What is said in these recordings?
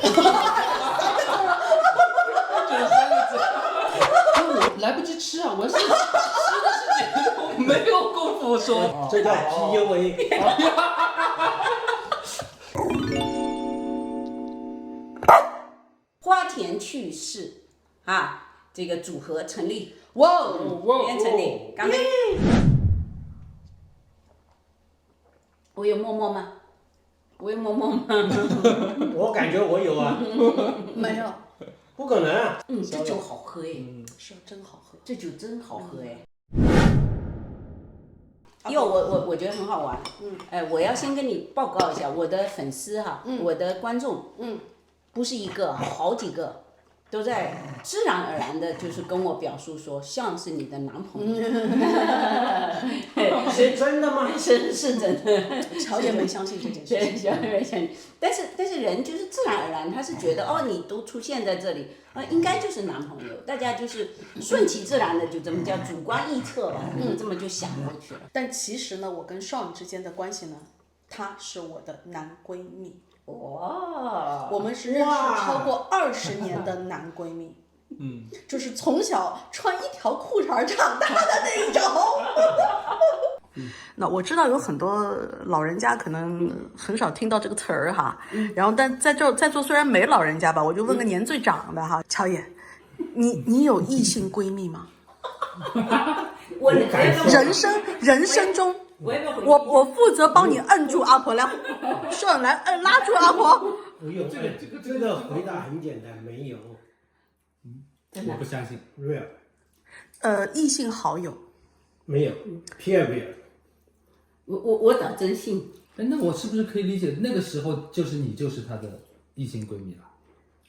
就是3个字。我来不及吃啊，我是吃的是别的，我没有功夫说。这叫 PUA。花田趣事啊，这个组合成立，哇今天成立，干杯！我有默默吗？我有默默吗？我感觉我有啊。没有，不可能啊。这酒好喝哎，是真好喝。这酒真好喝哎。因为我觉得很好玩，我要先跟你报告一下，我的粉丝哈，我的观众，不是一个，好几个，都在自然而然的，就是跟我表述说，像是你的男朋友。是真的吗？是真的。乔姐没相信这件事对，情。小妹相信，但是人就是自然而然，他是觉得哦，你都出现在这里，应该就是男朋友，大家就是顺其自然的就这么叫主观臆测吧，这么就想过去了。但其实呢，我跟Sean之间的关系呢，他是我的男闺蜜。哇，我们是认识超过20年的男闺蜜。就是从小穿一条裤衩长大的那一种。那我知道有很多老人家可能很少听到这个词儿哈，然后但在座虽然没老人家吧，我就问个年最长的哈，乔野，你有异性闺蜜吗？我人生中，我负责帮你摁住阿婆来，顺来拉住阿婆。不用，这个回答很简单，没有。我不相信。 real。异性好友没有，偏没有。我倒真信。那我是不是可以理解，那个时候就是你就是她的异性闺蜜了？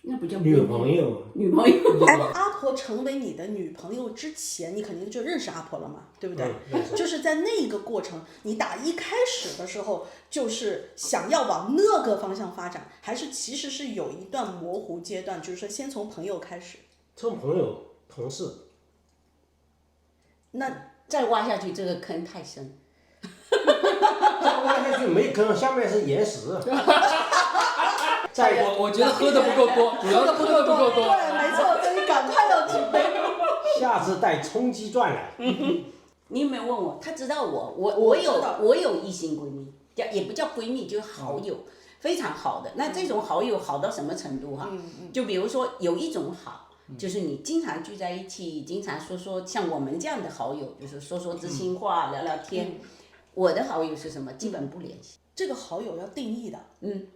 那不叫女朋友。女朋友。哎，阿婆成为你的女朋友之前，你肯定就认识阿婆了嘛，对不对？就是在那个过程，你打一开始的时候，就是想要往那个方向发展，还是其实是有一段模糊阶段，就是说先从朋友开始。从朋友、同事。那再挖下去，这个坑太深。再挖下去没坑，下面是岩石。我觉得喝的不够多，主要是喝的不够多。对，没错，所以赶快要举杯。下次带冲击钻来。你有没有问我？他知道我有异性闺蜜，也不叫闺蜜，就是好友，非常好的。那这种好友好到什么程度哈？就比如说有一种好，就是你经常聚在一起，经常说像我们这样的好友，就是说知心话，聊聊天。我的好友是什么？基本不联系。这个好友要定义的，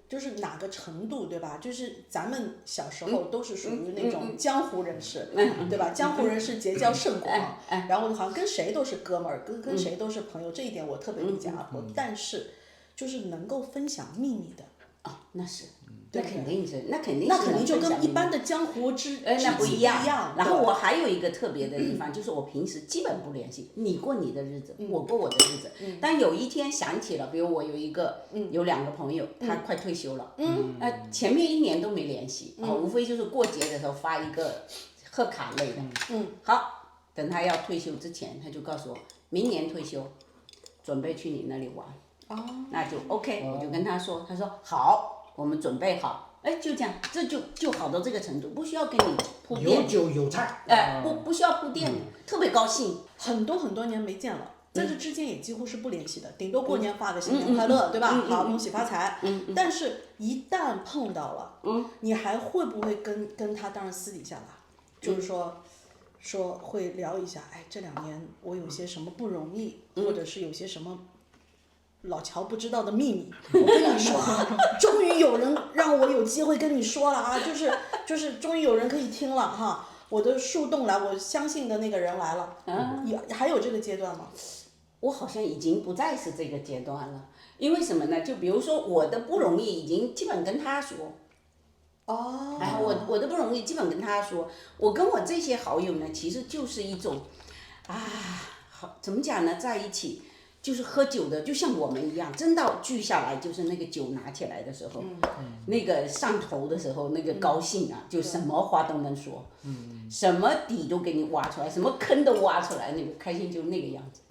就是哪个程度，对吧？就是咱们小时候都是属于那种江湖人士，对吧？江湖人士结交甚广，然后好像跟谁都是哥们儿，跟谁都是朋友，这一点我特别理解阿婆。但是，就是能够分享秘密的，那是，那肯定是，那肯定就跟一般的江湖那不一样。然后我还有一个特别的地方，就是我平时基本不联系，你过你的日子，我过我的日子。但有一天想起了，比如我有有2个朋友，他快退休了，前面1年都没联系，无非就是过节的时候发一个贺卡类的。好，等他要退休之前，他就告诉我，明年退休，准备去你那里玩。那就 OK，我就跟他说，他说好。我们准备好，就这样，这就好到这个程度，不需要跟你铺垫，有酒有菜，不需要铺垫，特别高兴。很多年没见了，在这之间也几乎是不联系的，顶多过年发个新年快乐，对吧？好，恭喜发财。但是，一旦碰到了，你还会不会跟他，当然私底下吧，就是说会聊一下，哎，这2年我有些什么不容易，或者是有些什么老乔不知道的秘密，我跟你说，终于有人让我有机会跟你说了啊，就是终于有人可以听了哈，我的树洞来，我相信的那个人来了，还有这个阶段吗？我好像已经不再是这个阶段了，因为什么呢？就比如说我的不容易已经基本跟他说，我的不容易基本跟他说，我跟我这些好友呢，其实就是一种，怎么讲呢，在一起。就是喝酒的，就像我们一样，真到聚下来，就是那个酒拿起来的时候，那个上头的时候，那个高兴啊，就什么话都能说，什么底都给你挖出来，什么坑都挖出来，那个开心就那个样子。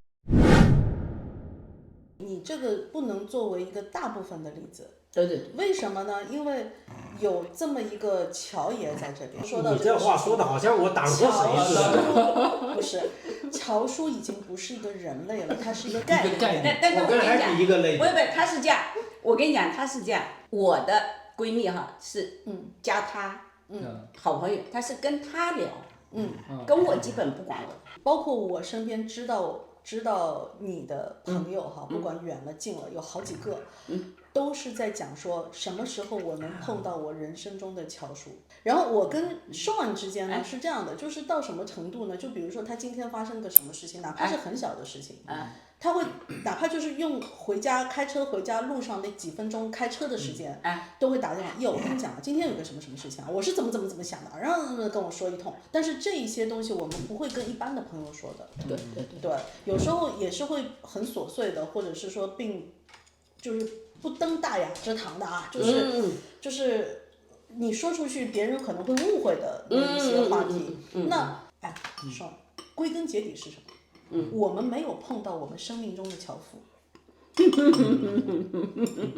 你你这个不能作为一个大部分的例子。对对对。为什么呢？因为有这么一个乔爷在这边。说到你这话说的好像我挡过谁似的。不是，乔叔已经不是一个人类了，他是一个概念。但我跟还比一个类。不，他是这样，我跟你讲，他是这样，我的闺蜜哈是加她好朋友，她是跟她聊，跟我基本不管我。包括我身边知道你的朋友哈，不管远了近了，有好几个，都是在讲说什么时候我能碰到我人生中的乔叔。然后我跟 Sean 之间呢是这样的，就是到什么程度呢？就比如说他今天发生个什么事情，哪怕是很小的事情，他会哪怕就是用开车回家路上那几分钟开车的时间，都会打电话，我跟你讲啊，今天有个什么什么事情啊，我是怎么想的，然后跟我说一通。但是这一些东西我们不会跟一般的朋友说的。对，有时候也是会很琐碎的，或者是说就是不登大雅之堂的啊，就是你说出去别人可能会误会的那一些话题。那说归根结底是什么？我们没有碰到我们生命中的樵夫。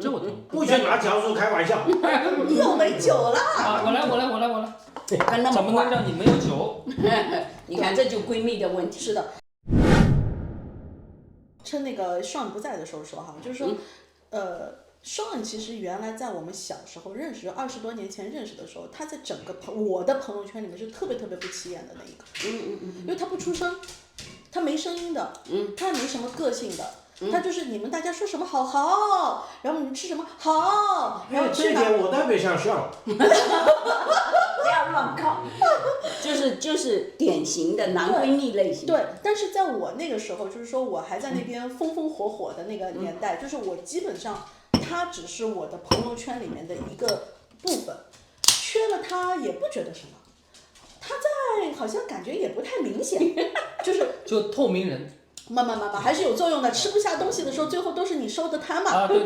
这我同意。不许拿乔叔开玩笑。你又没酒了。我来。怎么能让你没有酒？你看，这就闺蜜的问题。是的。趁那个 Sean 不在的时候说哈，就是说，Sean 其实原来在我们小时候认识，20多年前认识的时候，他在整个我的朋友圈里面是特别不起眼的那一个。因为他不出声，他没声音的，他也没什么个性的。他就是你们大家说什么好，然后你们吃什么好，然后这点我特别像 Sean。不要乱靠，就是典型的男闺蜜类型。对，但是在我那个时候，就是说我还在那边风风火火的那个年代，就是我基本上他只是我的朋友圈里面的一个部分，缺了他也不觉得什么，他在好像感觉也不太明显，就透明人。慢还是有作用的。吃不下东西的时候，最后都是你收的摊嘛。对，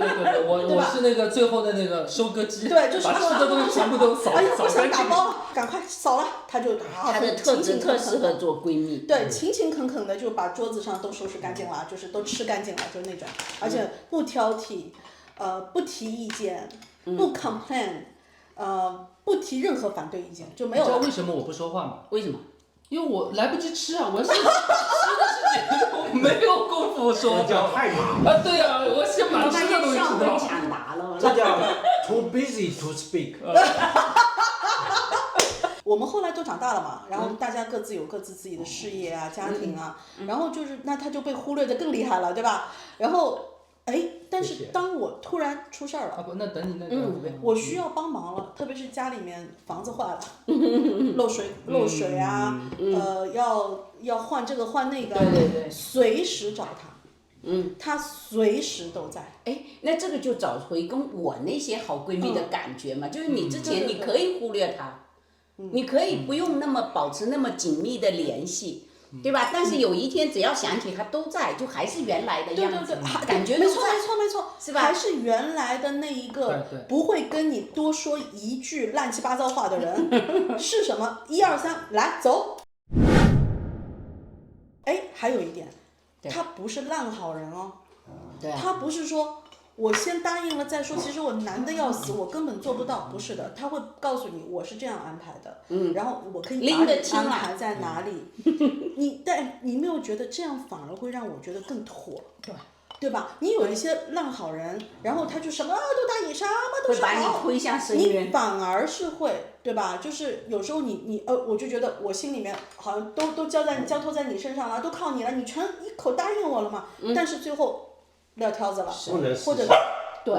我是那个最后的那个收割机。对，就是把吃的东西全部都扫干净。不想打包了，赶快扫了，他就他的特质特适合做闺蜜。对，勤勤恳恳的就把桌子上都收拾干净了，就是都吃干净了，就那种，而且不挑剔，不提意见，不 complain，不提任何反对意见，就没有。你知道为什么我不说话吗？为什么？因为我来不及吃啊！我是吃的是别的，我没有功夫说。这叫太忙。对啊，我先把吃的东西吃掉。抢答了。这叫 too busy to speak。我们后来都长大了嘛，然后大家各自有各自自己的事业啊、家庭啊，然后就是那他就被忽略的更厉害了，对吧？然后但是当我突然出事儿了，不，那等你那个，我需要帮忙了，特别是家里面房子坏了，漏水啊，要换这个换那个，对，随时找他，他随时都在。那这个就找回跟我那些好闺蜜的感觉嘛，就是你之前你可以忽略他，你可以不用那么保持那么紧密的联系。对吧？但是有一天只要想起他都在，就还是原来的样子，感觉没错，是吧？还是原来的那一个不会跟你多说一句乱七八糟话的人，是什么？1、2、3，来走。还有一点，他不是烂好人哦，他不是说我先答应了再说，其实我难得要死，我根本做不到，不是的，他会告诉你我是这样安排的，然后我可以把你安排在哪里，但你没有觉得这样反而会让我觉得更妥，对吧？你有一些烂好人，然后他就什么都答应，什么都是好，会把你推向深渊，你反而是会，对吧？就是有时候你我就觉得我心里面好像都交托在你身上了，都靠你了，你全一口答应我了嘛，但是最后撂挑子了，或者对，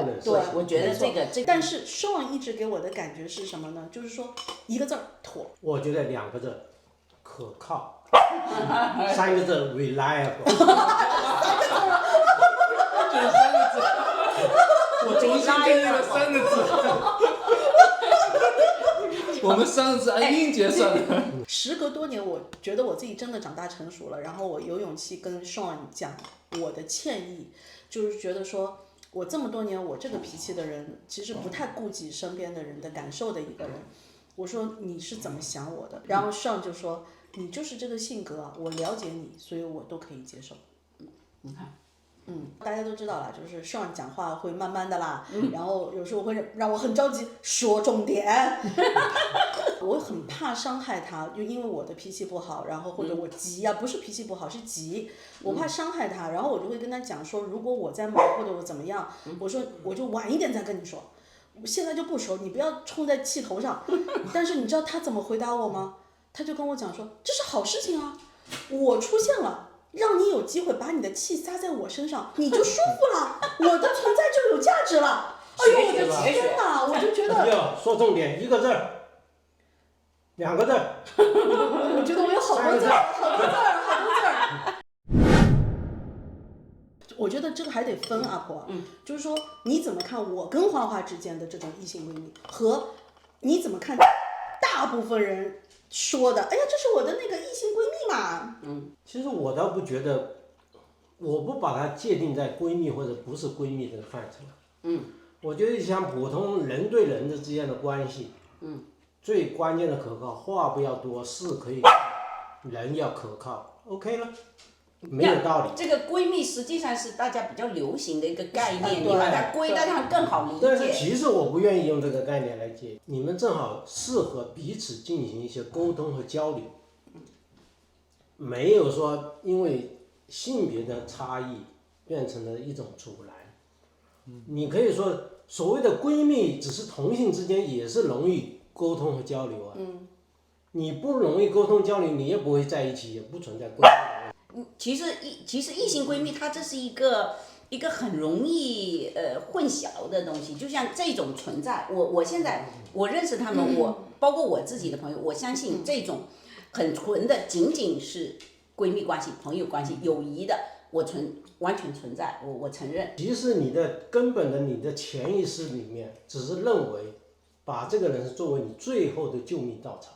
我觉得这个，但是 Sean 一直给我的感觉是什么呢？就是说一个字儿妥。我觉得2个字，可靠。3个字 reliable。这3个字，我重新定义了3个字。我们3个字按音节算的。时隔多年，我觉得我自己真的长大成熟了，然后我有勇气跟 Sean 讲我的歉意，就是觉得说我这么多年我这个脾气的人，其实不太顾及身边的人的感受的一个人。我说你是怎么想我的？然后 Sean 就说你就是这个性格啊，我了解你，所以我都可以接受。你看，大家都知道了，就是Sean讲话会慢慢的啦，然后有时候会让我很着急，说重点。我很怕伤害他，就因为我的脾气不好，然后或者我急呀，不是脾气不好，是急，我怕伤害他，然后我就会跟他讲说，如果我在忙或者我怎么样，我说我就晚一点再跟你说，现在就不熟，你不要冲在气头上。但是你知道他怎么回答我吗？他就跟我讲说，这是好事情啊，我出现了。让你有机会把你的气撒在我身上，你就舒服了，我的存在就有价值了。哎呦，我的天哪！我就觉得，说重点，一个字儿，2个字儿，我觉得我有好多字儿，好多字儿，好多字儿。我觉得这个还得分啊，婆，就是说你怎么看我跟花花之间的这种异性闺蜜，和你怎么看大部分人说的，哎呀，这是我的那个异性闺蜜嘛。其实我倒不觉得，我不把它界定在闺蜜或者不是闺蜜这个范畴。我觉得像普通人对人之间的关系，最关键的可靠，话不要多，事可以，人要可靠 ，OK 了，没有道理。这个闺蜜实际上是大家比较流行的一个概念，对你把它归纳上更好理但是解。其实我不愿意用这个概念来解，你们正好适合彼此进行一些沟通和交流，没有说因为性别的差异变成了一种阻拦。你可以说所谓的闺蜜只是同性之间也是容易沟通和交流啊。你不容易沟通交流，你也不会在一起，也不存在闺蜜。其实异性闺蜜，它这是一个很容易混淆的东西。就像这种存在，我现在我认识他们，我包括我自己的朋友，我相信这种很纯的仅仅是闺蜜关系、朋友关系、友谊的，完全存在，我承认。其实你的根本的你的潜意识里面，只是认为把这个人是作为你最后的救命稻草。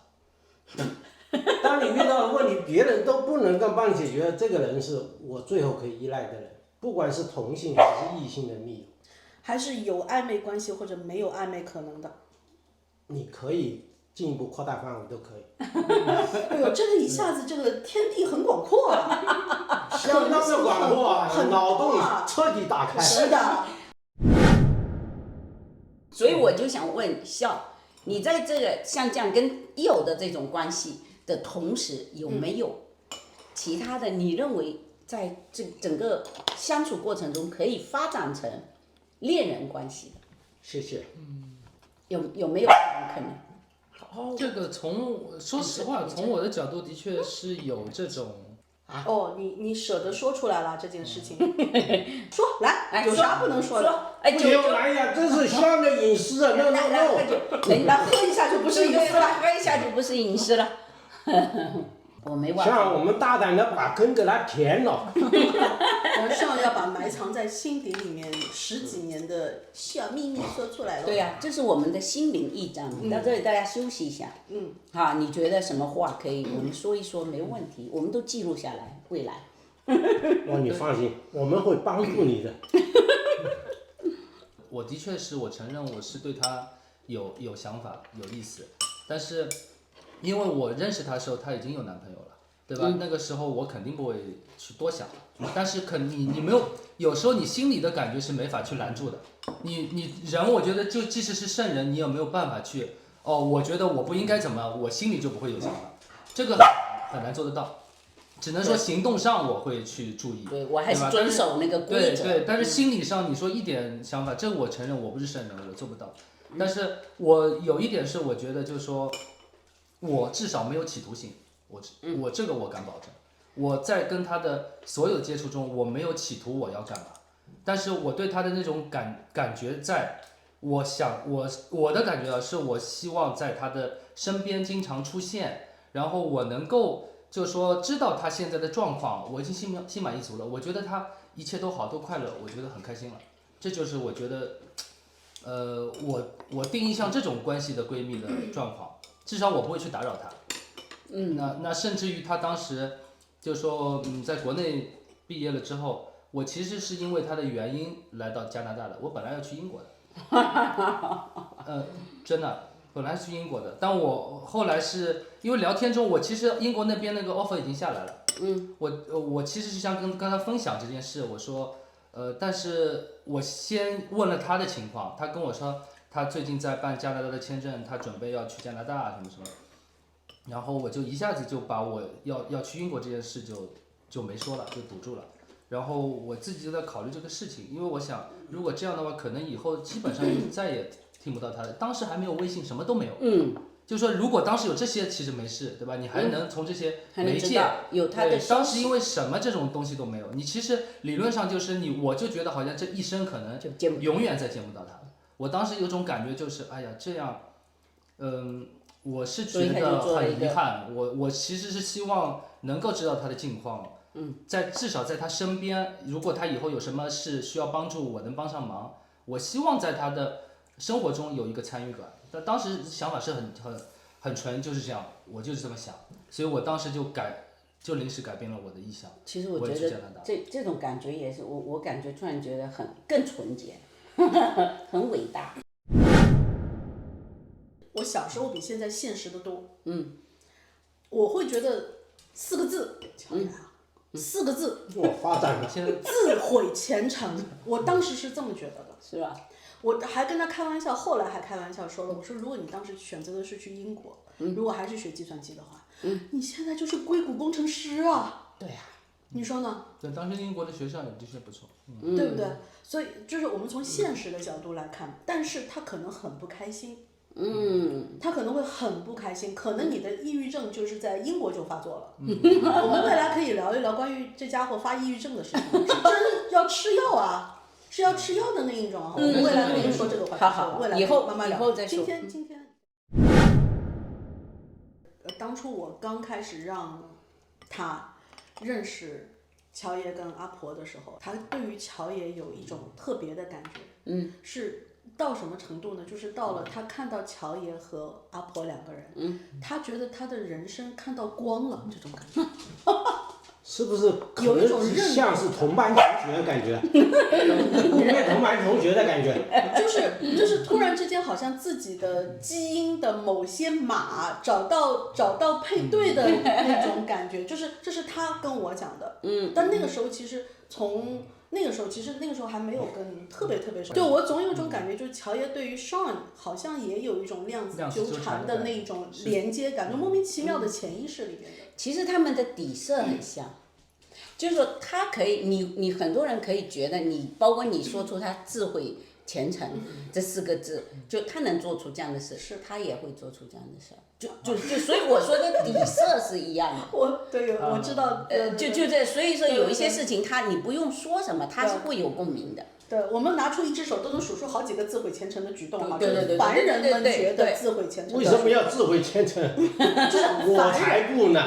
当你遇到的问题，别人都不能够帮你解决，这个人是我最后可以依赖的人，不管是同性还是异性的密友，还是有暧昧关系或者没有暧昧可能的。你可以进一步扩大范围都可以。哎呦，这个一下子这个天地很广阔啊，相当的广阔啊，很脑洞啊彻底打开。是的。所以我就想问笑，你在这个像这样跟友的这种关系的同时，有没有其他的你认为在这整个相处过程中可以发展成恋人关系的？谢谢。有没有这种可能？这个说实话，从我的角度的确是有这种。哦，你舍得说出来了这件事情，说来，有说啥不能说的？说，哎，不就行，哎呀，这是香的隐私啊！no no 那 no。那喝一下就不是隐私了，喝一下就不是隐私了。我没办法。像我们大胆的把根给它填了。我们上要把埋藏在心底里面10几年的小秘密说出来了。对呀、这是我们的心灵驿站。到这里大家休息一下。好，你觉得什么话可以我们说一说，没问题，我们都记录下来，未来。哦，你放心，我们会帮助你的。我的确是我承认我是对他有想法有意思，但是因为我认识他的时候他已经有男朋友了，对吧？那个时候我肯定不会去多想，但是你没有时候你心里的感觉是没法去拦住的。你人我觉得就即使是圣人，你也没有办法去我觉得我不应该怎么，我心里就不会有想法，这个很难做得到。只能说行动上我会去注意，对我还是遵守那个规则。对，但是心理上你说一点想法，这个我承认我不是圣人，我做不到。但是我有一点是我觉得就是说，我至少没有企图心，我这个我敢保证。我在跟他的所有接触中，我没有企图我要干嘛，但是我对他的那种感觉在，我的感觉是我希望在他的身边经常出现，然后我能够。就是说，知道他现在的状况，我已经心满意足了。我觉得他一切都好，都快乐，我觉得很开心了。这就是我觉得，我定义像这种关系的闺蜜的状况，至少我不会去打扰她。那甚至于她当时就说，在国内毕业了之后，我其实是因为她的原因来到加拿大的，我本来要去英国的。真的。本来是去英国的，但我后来是因为聊天中，我其实英国那边那个 offer 已经下来了。我其实是想跟他分享这件事，我说，但是我先问了他的情况，他跟我说他最近在办加拿大的签证，他准备要去加拿大什么什么，然后我就一下子就把我要去英国这件事就没说了，就堵住了。然后我自己就在考虑这个事情，因为我想如果这样的话，可能以后基本上就再也听不到他的。当时还没有微信，什么都没有。就是说，如果当时有这些，其实没事，对吧？你还能从这些媒介，有他的对，当时因为什么这种东西都没有，你其实理论上就是我就觉得好像这一生可能永远再见不到他了。我当时有种感觉就是，哎呀，这样，我是觉得很遗憾。我其实是希望能够知道他的近况，至少在他身边，如果他以后有什么事需要帮助，我能帮上忙。我希望在他的生活中有一个参与感。但当时想法是很纯，就是这样，我就是这么想，所以我当时就临时改变了我的意向。其实我觉得这种感觉也是我感觉突然觉得更纯洁，很伟大。我小时候比现在现实的多。我会觉得4个字，乔雅，4个字，我发展了，自毁前程。我当时是这么觉得的，是吧？我还跟他开玩笑，后来还开玩笑说了，我说如果你当时选择的是去英国，如果还是学计算机的话，你现在就是硅谷工程师啊。对呀，你说呢？对，当时英国的学校也的确不错，对不对？所以就是我们从现实的角度来看，但是他可能很不开心。他可能会很不开心，可能你的抑郁症就是在英国就发作了。我们未来可以聊一聊关于这家伙发抑郁症的事情，是真要吃药啊。是要吃药的那一种啊，我们未来可以说这个话题。好，未来以后慢慢聊。以后再说。今天，当初我刚开始让他认识乔爷跟阿婆的时候，他对于乔爷有一种特别的感觉。是到什么程度呢？就是到了他看到乔爷和阿婆2个人，他觉得他的人生看到光了，这种感觉。是不是可能像是同班同学的感觉？因为同班同学的感觉，就是突然之间好像自己的基因的某些码找到配对的那种感觉，这是他跟我讲的。但那个时候其实那个时候还没有跟特别熟。就我总有一种感觉，就是乔爷对于 Sean 好像也有一种量子纠缠的那种连接感，就莫名其妙的潜意识里面的。其实他们的底色很像。就是说，他可以，你很多人可以觉得包括你说出他智慧前程这4个字，就他能做出这样的事，他也会做出这样的事，就所以我说的底色是一样的。我知道。就这，所以说有一些事情你不用说什么，他是会有共鸣的。对，我们拿出一只手都能数出好几个自毁前程的举动哈，对，凡人们觉得自毁前程。为什么要自毁前程？我才不呢。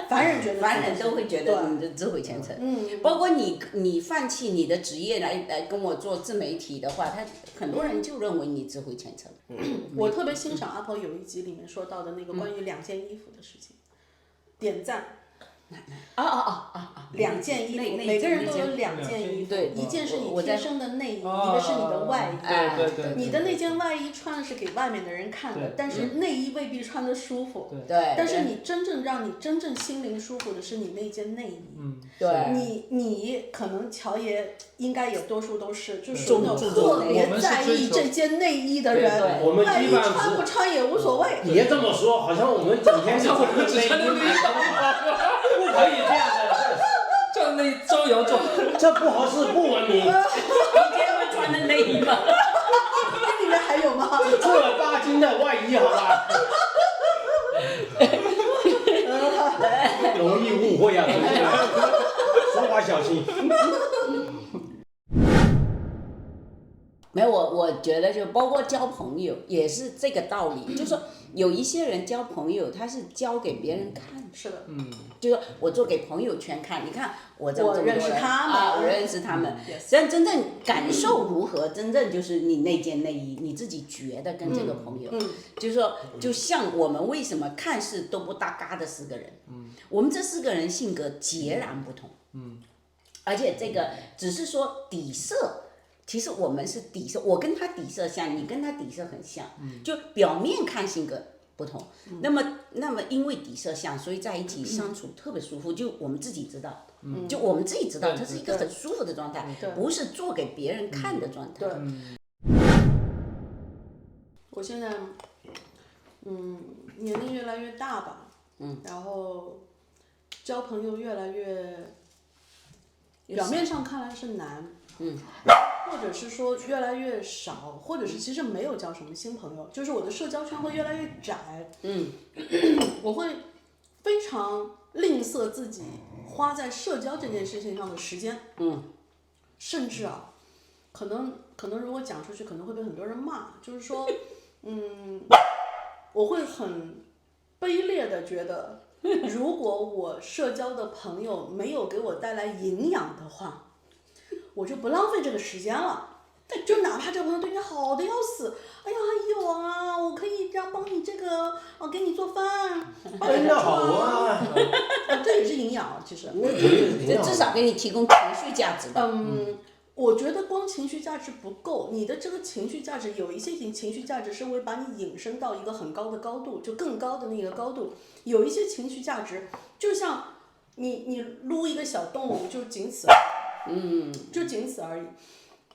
凡人觉得，凡人都会觉得你的自毁前程。包括你放弃你的职业来跟我做自媒体的话，很多人就认为你自毁前程。我特别欣赏阿婆有一集里面说到的那个关于2件衣服的事情，点赞。2件衣服，每个人都有2件衣服，一件是你贴身的内衣，一个是你的外衣。对。你的那件外衣穿的是给外面的人看的，但是内衣未必穿的舒服。对。但是让你真正心灵舒服的是你那件内衣。对。你可能乔爷应该也多数都是，就是那种特别在意这件内衣的人。我们外衣穿不穿也无所谓。别这么说，好像我们整天就穿内衣。不可以这样的，这内招摇撞，这不合适，不文明。你今天会穿的内衣吗？里面还有吗？正儿八经的外衣，好吧？容易误会啊，同学们，说话小心。没有，我觉得就包括交朋友也是这个道理，就是说有一些人交朋友，他是交给别人看，是的，就是我做给朋友圈看，你看我这么多人我认识他们，我认识他们，但真正感受如何，真正就是你那件内衣，你自己觉得跟这个朋友，就是说，就像我们为什么看似都不搭嘎的4个人，我们这4个人性格截然不同，而且这个只是说底色。其实我们是底色，我跟他底色像，你跟他底色很像，就表面看性格不同。那么因为底色像，所以在一起相处特别舒服，就我们自己知道，就我们自己知道，它是一个很舒服的状态，不是做给别人看的状态。我现在，年龄越来越大吧，然后交朋友越来越，表面上看来是难，或者是说越来越少，或者是其实没有交什么新朋友，就是我的社交圈会越来越窄，我会非常吝啬自己花在社交这件事情上的时间，甚至啊，可能如果讲出去可能会被很多人骂，就是说，我会很卑劣的觉得，如果我社交的朋友没有给我带来营养的话，我就不浪费这个时间了。就哪怕这个朋友对你好的要死，哎呀，有啊，我可以这样帮你这个，给你做饭，帮你那好啊，这也是营养啊，其实。这至少给你提供情绪价值的。我觉得光情绪价值不够，你的这个情绪价值有一些情绪价值是会把你引申到一个很高的高度，就更高的那个高度。有一些情绪价值，就像你撸一个小动物，就仅此，就仅此而已。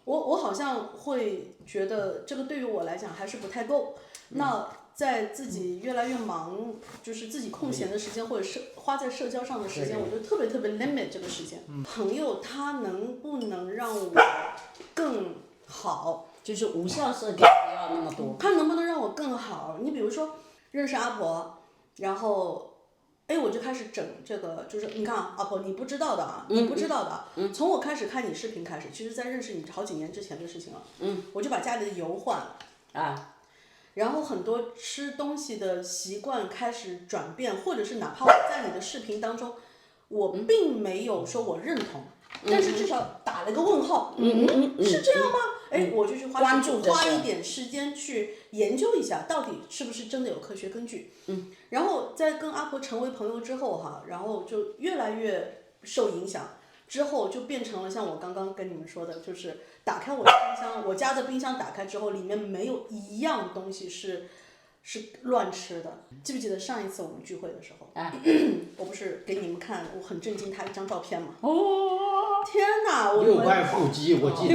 我好像会觉得这个对于我来讲还是不太够。那在自己越来越忙，就是自己空闲的时间或者是花在社交上的时间，我就特别 limit 这个时间。朋友他能不能让我更好？就是无效社交不要那么多。他能不能让我更好？你比如说认识阿婆，然后。我就开始整这个，就是你看啊，阿婆，你不知道的啊，你不知道的啊，从我开始看你视频开始，其实在认识你好几年之前的事情了，我就把家里的油换了啊，然后很多吃东西的习惯开始转变，或者是哪怕我在你的视频当中，我并没有说我认同，但是至少打了个问号，是这样吗？我就去花一点时间去研究一下，到底是不是真的有科学根据。然后在跟阿婆成为朋友之后哈，然后就越来越受影响，之后就变成了像我刚刚跟你们说的，就是打开我的冰箱，我家的冰箱打开之后，里面没有一样东西是乱吃的。记不记得上一次我们聚会的时候，我不是给你们看我很震惊他一张照片吗？天哪，我6块腹肌，我记得。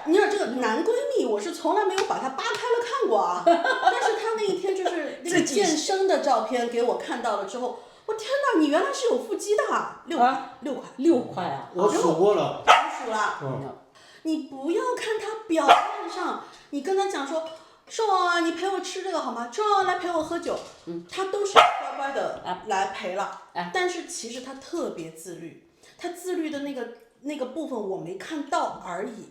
你看这个男闺蜜，我是从来没有把他扒开了看过啊。但是他那一天就是那个健身的照片给我看到了之后，我天哪，你原来是有腹肌的，6块啊！我数过了。数了。你不要看他表面上，你跟他讲说，瘦啊，你陪我吃这个好吗？瘦啊，来陪我喝酒。他都是乖乖的来陪了。但是其实他特别自律，他自律的那个部分我没看到而已。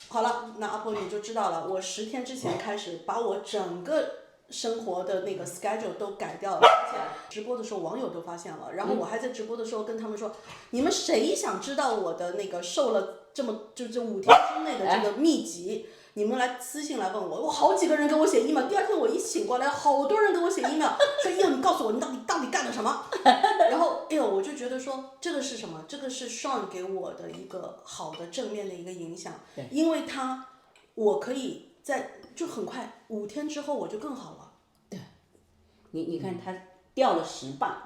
好了，那阿婆你就知道了。我10天之前开始把我整个生活的那个 schedule 都改掉了，而且直播的时候网友都发现了。然后我还在直播的时候跟他们说，你们谁想知道我的那个瘦了这5天之内的这个秘籍？你们来私信来问我，我好几个人给我写 email， 第二天我一醒过来，好多人给我写 email， 说你告诉我你到底干了什么？然后我就觉得说这个是什么？这个是 Sean 给我的一个好的正面的一个影响，因为我可以就很快5天之后我就更好了。对，你看他掉了10磅，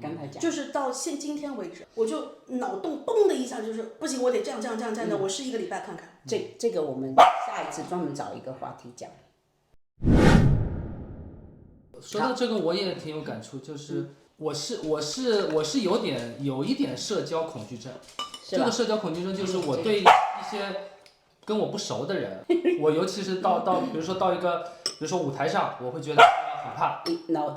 刚才讲，就是到今天为止，我就脑洞嘣的一下，就是不行，我得这样的，我试1个礼拜看看。这个我们下一次专门找一个话题讲。说到这个，我也挺有感触，就是我是有一点社交恐惧症。这个社交恐惧症就是我对一些跟我不熟的人，我尤其是到比如说到一个比如说舞台上，我会觉得很怕，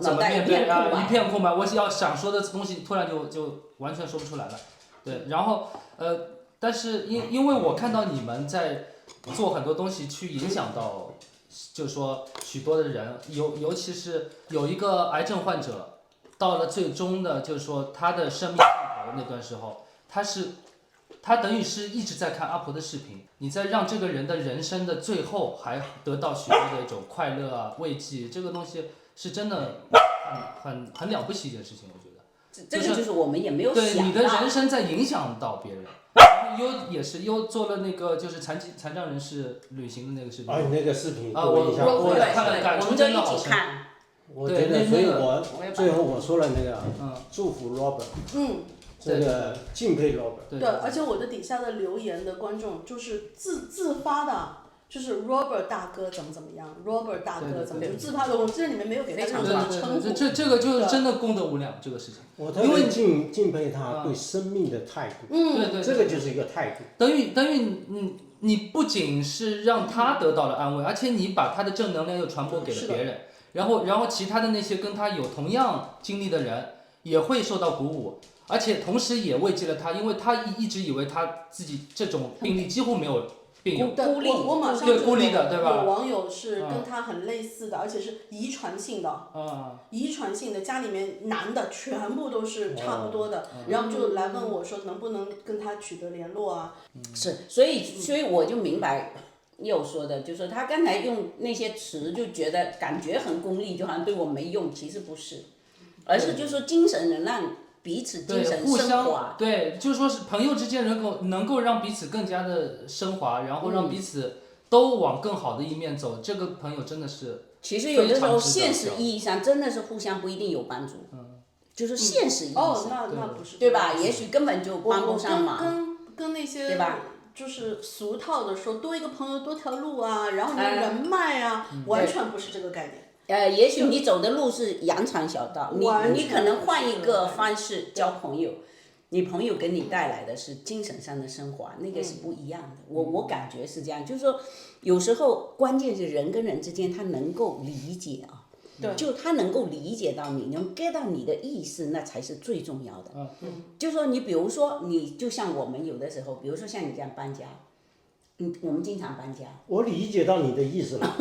怎么面对啊，一片空白，我要想说的东西突然就完全说不出来了。对，然后但是因为我看到你们在做很多东西去影响到，就是说许多的人，尤其是有一个癌症患者，到了最终的，就是说他的生命尽头那段时候，他等于是一直在看阿婆的视频，你在让这个人的人生的最后还得到许多的一种快乐啊、慰藉，这个东西是真的很了不起一件事情，我觉得。这个就是我们也没有想到。对，你的人生在影响到别人，然后又做了那个就是残障人士旅行的那个视频。你那个视频我看了，感触真的好深。我觉得，所以我最后我说了那个，嗯，祝福 Robert，嗯，这个敬佩 Robert。对对，而且我的底下的留言的观众就是自发的，就是 Robert 大哥怎么样，Robert 大哥怎么就自发的，我这里面没有给他任何的称呼。这个就是真的功德无量，这个事情。我特别敬佩他对生命的态度。对，这个就是一个态度。等于你不仅是让他得到了安慰，而且你把他的正能量又传播给了别人，然后其他的那些跟他有同样经历的人也会受到鼓舞，而且同时也慰藉了他，因为他一直以为他自己这种病例几乎没有病友。孤立，我马上对孤立的，对吧？有网友是跟他很类似的，而且是遗传性的，遗传性的，家里面男的全部都是差不多的，然后就来问我说能不能跟他取得联络啊？是，所以我就明白佑说的，就是说他刚才用那些词就觉得感觉很功利，就好像对我没用，其实不是，而是就是说精神能让彼此精神升华。对，就是说是朋友之间能够让彼此更加的升华，然后让彼此都往更好的一面走，这个朋友真的是。其实有的时候现实意义上真的是互相不一定有帮助。就是现实意义上。那不是。对吧？也许根本就帮不上忙。跟那些。对吧？就是俗套的说多一个朋友多条路啊，然后你的人脉啊，完全不是这个概念。也许你走的路是羊肠小道，你可能换一个方式交朋友，你朋友给你带来的是精神上的升华，那个是不一样的。我感觉是这样，就是说有时候关键是人跟人之间他能够理解啊。就他能够理解到你，能 get 到你的意思，那才是最重要的。就是说你比如说你就像我们有的时候，比如说像你这样搬家，我们经常搬家。我理解到你的意思了。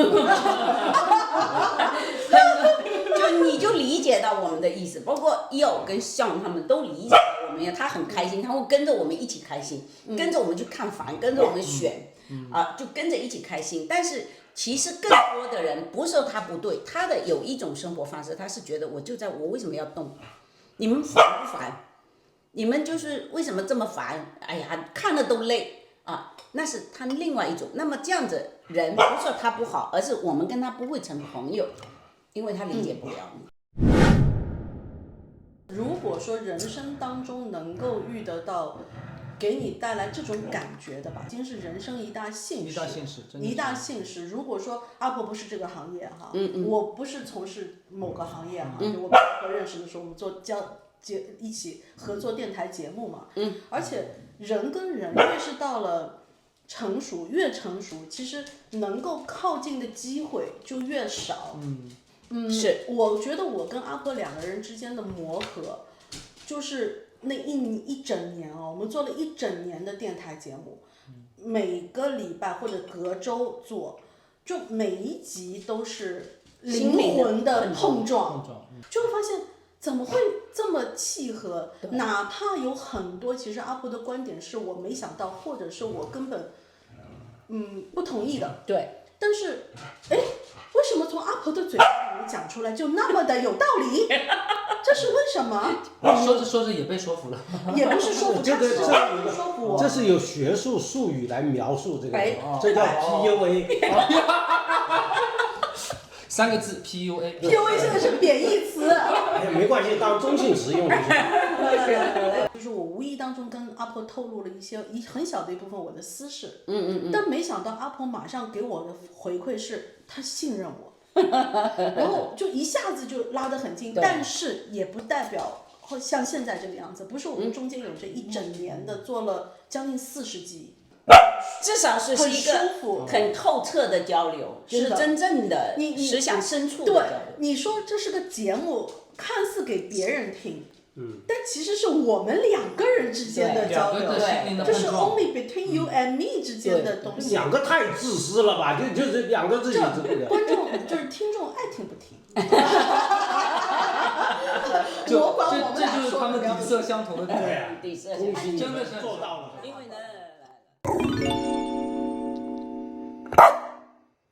就你就理解到我们的意思，包括佑跟向他们都理解到我们呀，他很开心，他会跟着我们一起开心，跟着我们去看房，跟着我们选，就跟着一起开心。但是其实更多的人不是说他不对，他的有一种生活方式，他是觉得我为什么要动？你们烦不烦？你们就是为什么这么烦？哎呀，看了都累啊！那是他另外一种。那么这样子人不是说他不好，而是我们跟他不会成朋友，因为他理解不了你。如果说人生当中能够遇得到给你带来这种感觉的吧，已经是人生一大幸事。一大幸事。如果说阿婆不是这个行业哈，我不是从事某个行业哈，就我们认识的时候，我们一起合作电台节目嘛，而且人跟人越是到了越成熟，其实能够靠近的机会就越少。是，我觉得我跟阿婆两个人之间的磨合，就是那一整年我们做了一整年的电台节目，每个礼拜或者隔周做，就每一集都是灵魂的碰撞，就会发现怎么会这么契合？哪怕有很多其实阿婆的观点是我没想到，或者是我根本不同意的。对。但是，为什么从阿婆的嘴巴里讲出来就那么的有道理？这是为什么？说着说着也被说服了。也不是说服他，是说服我。这是有学术术语来描述这个，这叫 PUA。3个字 PUA。PUA 现在是贬义词。没关系，当中性词用就行。就是我无意当中跟阿婆透露了很小的一部分我的私事，但没想到阿婆马上给我的回馈是她信任我，然后就一下子就拉得很近，但是也不代表像现在这个样子，不是我们中间有这一整年的做了将近40集。至少是一个很透彻的交流，就是真正的思想深处的交流。对，你说这是个节目，看似给别人听，但其实是我们2个人之间的交流，这是 only between you and me 之间的东西。2个太自私了吧？就是2个自己之类的。观众就是听众爱听不听。这就是他们底色相同的地方。底色恭喜你真的是做到了。因为呢。